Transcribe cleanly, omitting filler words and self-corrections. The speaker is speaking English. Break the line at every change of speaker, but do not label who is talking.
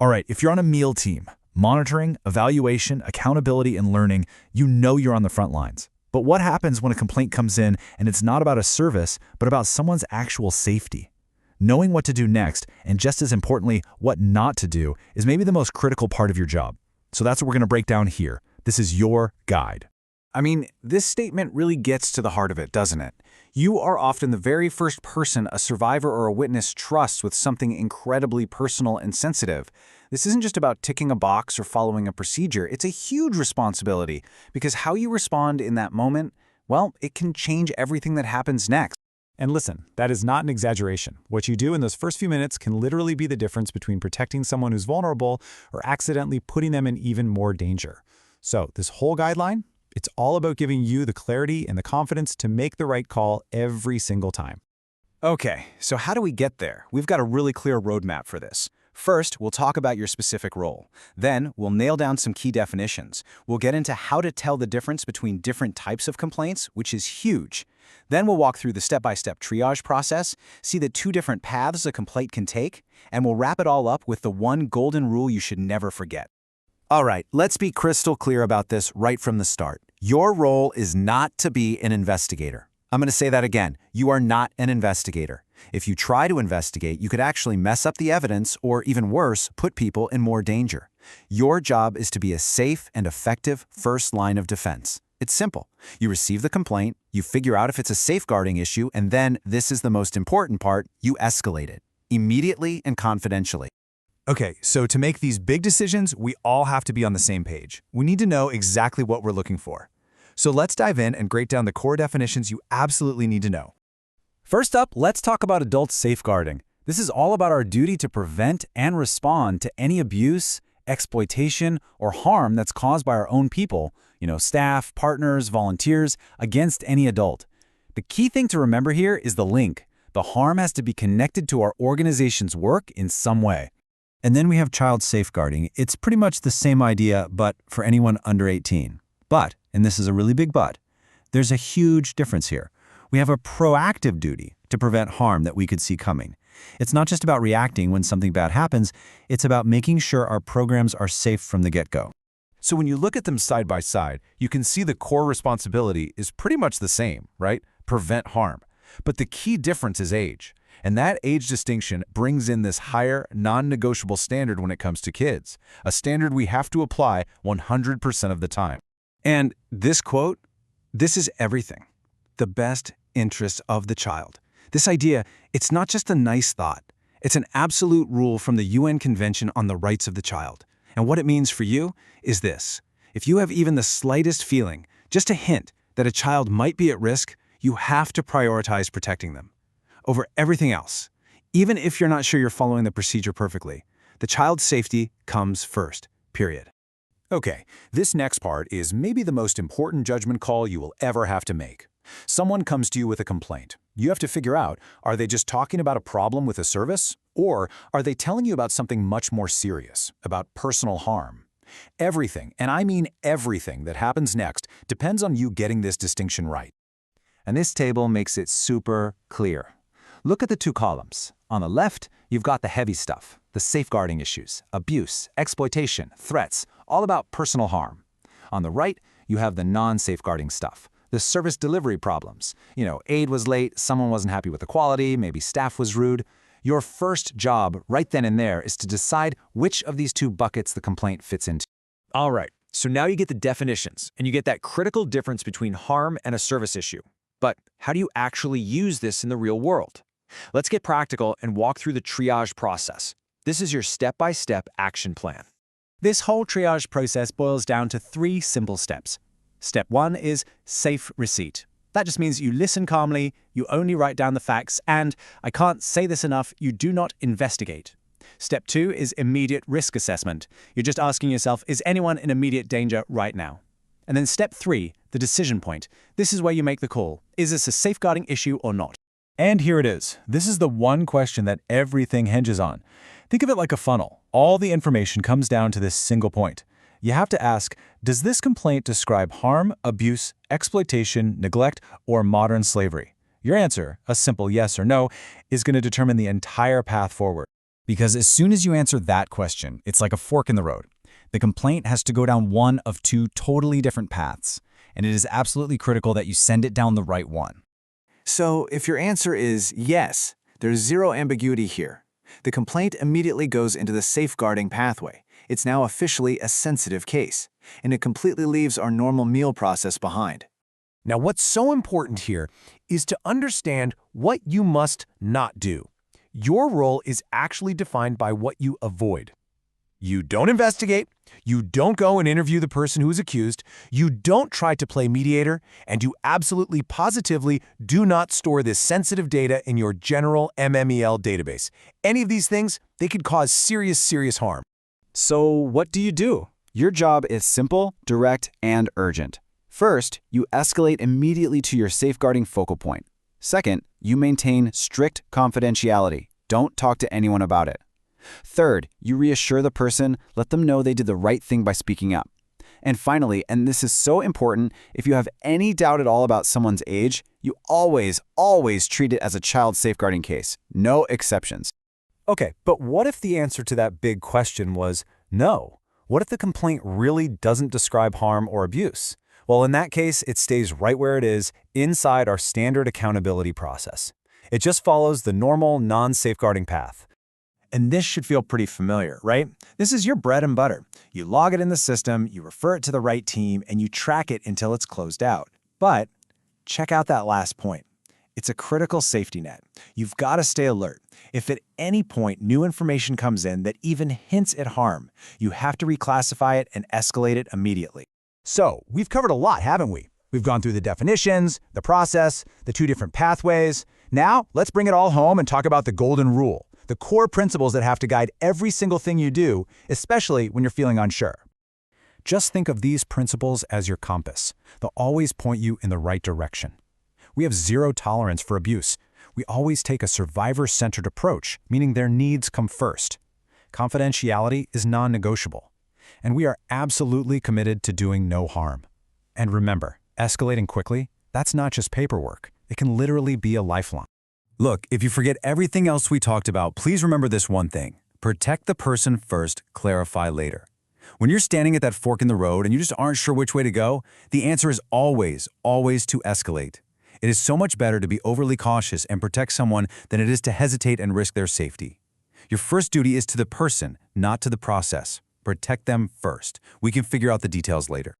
All right, if you're on a meal team, monitoring, evaluation, accountability, and learning, you know you're on the front lines. But what happens when a complaint comes in and it's not about a service, but about someone's actual safety? Knowing what to do next, and just as importantly, what not to do, is maybe the most critical part of your job. So that's what we're going to break down here. This is your guide.
I mean, this statement really gets to the heart of it, doesn't it? You are often the very first person a survivor or a witness trusts with something incredibly personal and sensitive. This isn't just about ticking a box or following a procedure. It's a huge responsibility because how you respond in that moment, well, it can change everything that happens next.
And listen, that is not an exaggeration. What you do in those first few minutes can literally be the difference between protecting someone who's vulnerable or accidentally putting them in even more danger. So this whole guideline, it's all about giving you the clarity and the confidence to make the right call every single time.
Okay, so how do we get there? We've got a really clear roadmap for this. First, we'll talk about your specific role. Then, we'll nail down some key definitions. We'll get into how to tell the difference between different types of complaints, which is huge. Then we'll walk through the step-by-step triage process, see the 2 different paths a complaint can take, and we'll wrap it all up with the one golden rule you should never forget.
All right, let's be crystal clear about this right from the start. Your role is not to be an investigator. I'm going to say that again. You are not an investigator. If you try to investigate, you could actually mess up the evidence or, even worse, put people in more danger. Your job is to be a safe and effective first line of defense. It's simple. You receive the complaint, you figure out if it's a safeguarding issue, and then, this is the most important part, you escalate it, immediately and confidentially.
Okay, so to make these big decisions, we all have to be on the same page. We need to know exactly what we're looking for. So let's dive in and break down the core definitions you absolutely need to know.
First up, let's talk about adult safeguarding. This is all about our duty to prevent and respond to any abuse, exploitation, or harm that's caused by our own people, staff, partners, volunteers, against any adult. The key thing to remember here is the link. The harm has to be connected to our organization's work in some way.
And then we have child safeguarding. It's pretty much the same idea, but for anyone under 18. But, and this is a really big but, there's a huge difference here. We have a proactive duty to prevent harm that we could see coming. It's not just about reacting when something bad happens, it's about making sure our programs are safe from the get-go.
So when you look at them side by side, you can see the core responsibility is pretty much the same, right? Prevent harm. But the key difference is age. And that age distinction brings in this higher, non-negotiable standard when it comes to kids, a standard we have to apply 100% of the time.
And this quote, this is everything. The best interest of the child. This idea, it's not just a nice thought. It's an absolute rule from the UN Convention on the Rights of the Child. And what it means for you is this. If you have even the slightest feeling, just a hint, that a child might be at risk, you have to prioritize protecting them over everything else. Even if you're not sure you're following the procedure perfectly, the child's safety comes first, period.
Okay, this next part is maybe the most important judgment call you will ever have to make. Someone comes to you with a complaint. You have to figure out, are they just talking about a problem with a service? Or are they telling you about something much more serious, about personal harm? Everything, and I mean everything that happens next, depends on you getting this distinction right.
And this table makes it super clear. Look at the 2 columns. On the left, you've got the heavy stuff, the safeguarding issues, abuse, exploitation, threats, all about personal harm. On the right, you have the non-safeguarding stuff, the service delivery problems. Aid was late, someone wasn't happy with the quality, maybe staff was rude. Your first job right then and there is to decide which of these 2 buckets the complaint fits into.
All right, so now you get the definitions, and you get that critical difference between harm and a service issue. But how do you actually use this in the real world? Let's get practical and walk through the triage process. This is your step-by-step action plan.
This whole triage process boils down to 3 simple steps. Step 1 is safe receipt. That just means you listen calmly, you only write down the facts, and, I can't say this enough, you do not investigate. Step 2 is immediate risk assessment. You're just asking yourself, is anyone in immediate danger right now? And then step 3, the decision point. This is where you make the call. Is this a safeguarding issue or not?
And here it is. This is the one question that everything hinges on. Think of it like a funnel. All the information comes down to this single point. You have to ask, does this complaint describe harm, abuse, exploitation, neglect, or modern slavery? Your answer, a simple yes or no, is going to determine the entire path forward.
Because as soon as you answer that question, it's like a fork in the road. The complaint has to go down one of two totally different paths, and it is absolutely critical that you send it down the right one.
So if your answer is yes, there's zero ambiguity here. The complaint immediately goes into the safeguarding pathway. It's now officially a sensitive case, and it completely leaves our normal meal process behind.
Now, what's so important here is to understand what you must not do. Your role is actually defined by what you avoid. You don't investigate, you don't go and interview the person who is accused, you don't try to play mediator, and you absolutely positively do not store this sensitive data in your general MMEL database. Any of these things, they could cause serious harm.
So what do you do?
Your job is simple, direct, and urgent. First, you escalate immediately to your safeguarding focal point. Second, you maintain strict confidentiality. Don't talk to anyone about it. Third, you reassure the person, let them know they did the right thing by speaking up. And finally, and this is so important, if you have any doubt at all about someone's age, you always treat it as a child safeguarding case. No exceptions.
Okay, but what if the answer to that big question was no? What if the complaint really doesn't describe harm or abuse? Well, in that case, it stays right where it is, inside our standard accountability process. It just follows the normal, non-safeguarding path.
And this should feel pretty familiar, right? This is your bread and butter. You log it in the system, you refer it to the right team, and you track it until it's closed out. But check out that last point. It's a critical safety net. You've got to stay alert. If at any point new information comes in that even hints at harm, you have to reclassify it and escalate it immediately.
So, we've covered a lot, haven't we? We've gone through the definitions, the process, the two different pathways. Now, let's bring it all home and talk about the golden rule, the core principles that have to guide every single thing you do, especially when you're feeling unsure.
Just think of these principles as your compass. They'll always point you in the right direction. We have zero tolerance for abuse. We always take a survivor-centered approach, meaning their needs come first. Confidentiality is non-negotiable. And we are absolutely committed to doing no harm. And remember, escalating quickly, that's not just paperwork. It can literally be a lifeline.
Look, if you forget everything else we talked about, please remember this one thing. Protect the person first, clarify later. When you're standing at that fork in the road and you just aren't sure which way to go, the answer is always to escalate. It is so much better to be overly cautious and protect someone than it is to hesitate and risk their safety. Your first duty is to the person, not to the process. Protect them first. We can figure out the details later.